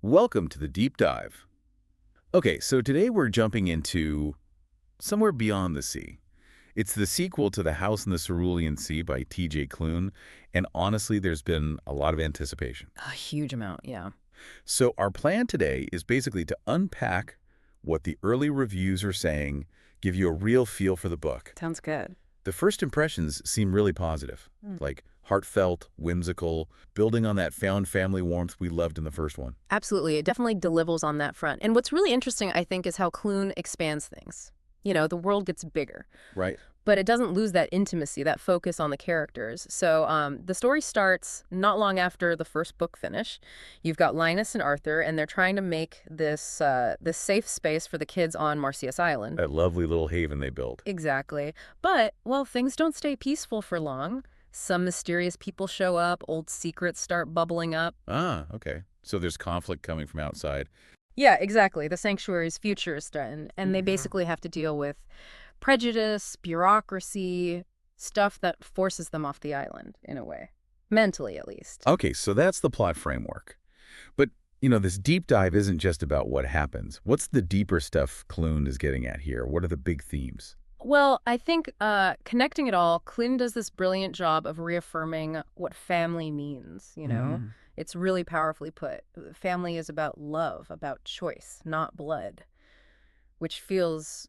Welcome to the deep dive. Okay, so today we're jumping into Somewhere Beyond the Sea. It's the sequel to The House in the Cerulean Sea by TJ Klune, and honestly, there's been a lot of anticipation. A huge amount, yeah. So our plan today is basically to unpack what the early reviews are saying, give you a real feel for the book. Sounds good. The first impressions seem really positive, Mm. like heartfelt, whimsical, building on that found family warmth we loved in the first one. Absolutely. It definitely delivers on that front. And what's really interesting, I think, is how Clune expands things. The world gets bigger, Right. but it doesn't lose that intimacy, that focus on the characters. So the story starts not long after the first book finish. You've got Linus and Arthur, and they're trying to make this safe space for the kids on Marcius Island. That lovely little haven they built. Exactly. But, well, things don't stay peaceful for long. Some mysterious people show up, old secrets start bubbling up. Ah, okay. So there's conflict coming from outside. Yeah, exactly. The sanctuary's future is threatened, and they Mhm. basically have to deal with prejudice, bureaucracy, stuff that forces them off the island, in a way. Mentally, at least. Okay, so that's the plot framework. But this deep dive isn't just about what happens. What's the deeper stuff Clune is getting at here? What are the big themes? Well, I think connecting it all, Klin does this brilliant job of reaffirming what family means. Mm. It's really powerfully put. Family is about love, about choice, not blood, which feels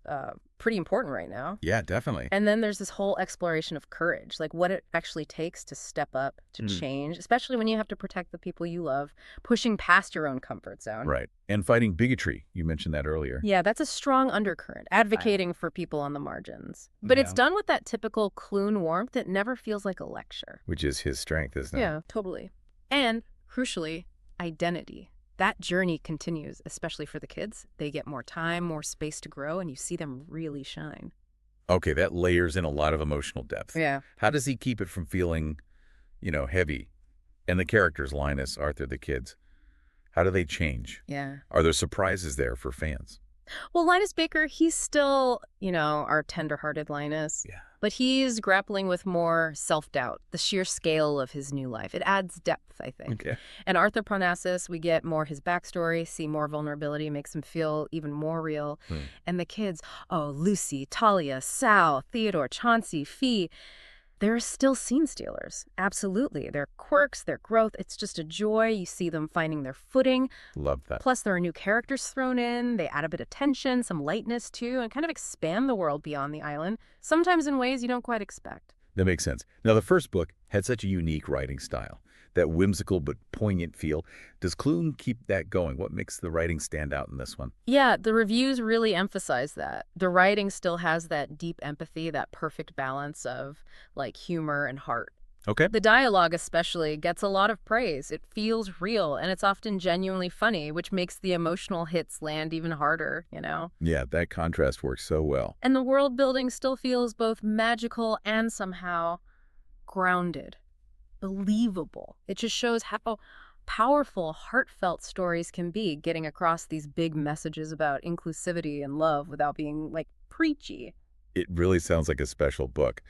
pretty important right now. Yeah, definitely. And then there's this whole exploration of courage, like what it actually takes to step up, to Mm. change, especially when you have to protect the people you love, pushing past your own comfort zone. Right. And fighting bigotry. You mentioned that earlier. Yeah, that's a strong undercurrent, advocating for people on the margins. But it's Yeah. done with that typical Clune warmth that never feels like a lecture. Which is his strength, isn't it? Yeah, totally. And, crucially, identity. That journey continues, especially for the kids. They get more time, more space to grow, and you see them really shine. Okay, that layers in a lot of emotional depth. Yeah. How does he keep it from feeling heavy? And the characters, Linus, Arthur, the kids, how do they change? Yeah. Are there surprises there for fans? Well, Linus Baker, he's still, our tender-hearted Linus. Yeah. But he's grappling with more self-doubt, the sheer scale of his new life. It adds depth, I think. Okay. And Arthur Parnassus, we get more his backstory, see more vulnerability, makes him feel even more real. Hmm. And the kids, Lucy, Talia, Sal, Theodore, Chauncey, Fee, they're still scene stealers. Absolutely. Their quirks, their growth, it's just a joy. You see them finding their footing. Love that. Plus, there are new characters thrown in. They add a bit of tension, some lightness, too, and kind of expand the world beyond the island, sometimes in ways you don't quite expect. That makes sense. Now, the first book had such a unique writing style, that whimsical but poignant feel. Does Clune keep that going? What makes the writing stand out in this one? Yeah, the reviews really emphasize that. The writing still has that deep empathy, that perfect balance of, humor and heart. Okay. The dialogue especially gets a lot of praise. It feels real, and it's often genuinely funny, which makes the emotional hits land even harder. Yeah, that contrast works so well. And the world building still feels both magical and somehow grounded, believable. It just shows how powerful, heartfelt stories can be, getting across these big messages about inclusivity and love without being, preachy. It really sounds like a special book.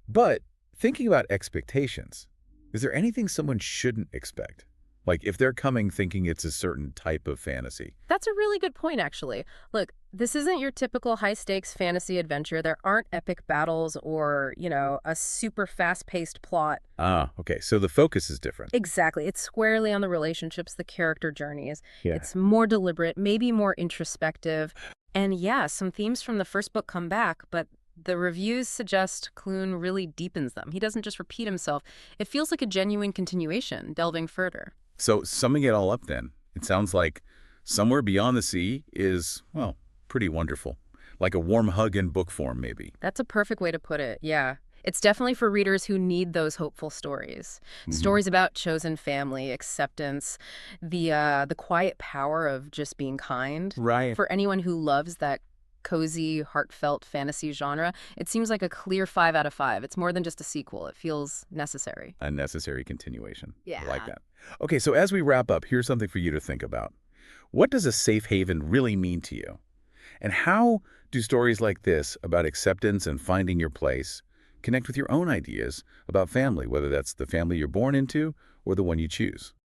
But thinking about expectations, is there anything someone shouldn't expect? Like if they're coming thinking it's a certain type of fantasy. That's a really good point, actually. Look, this isn't your typical high-stakes fantasy adventure. There aren't epic battles or, a super fast-paced plot. Ah, okay. So the focus is different. Exactly. It's squarely on the relationships, the character journeys. Yeah. It's more deliberate, maybe more introspective. And yeah, some themes from the first book come back, but the reviews suggest Clune really deepens them. He doesn't just repeat himself. It feels like a genuine continuation, delving further. So summing it all up then, it sounds like Somewhere Beyond the Sea is, well, pretty wonderful. Like a warm hug in book form, maybe. That's a perfect way to put it, yeah. It's definitely for readers who need those hopeful stories. Mhm. Stories about chosen family, acceptance, the quiet power of just being kind. Right. For anyone who loves that cozy, heartfelt fantasy genre, it seems like a clear 5 out of 5. It's more than just a sequel. It feels necessary. A necessary continuation. I like Yeah. that. Okay, so as we wrap up, here's something for you to think about. What does a safe haven really mean to you? And how do stories like this about acceptance and finding your place connect with your own ideas about family, whether that's the family you're born into or the one you choose?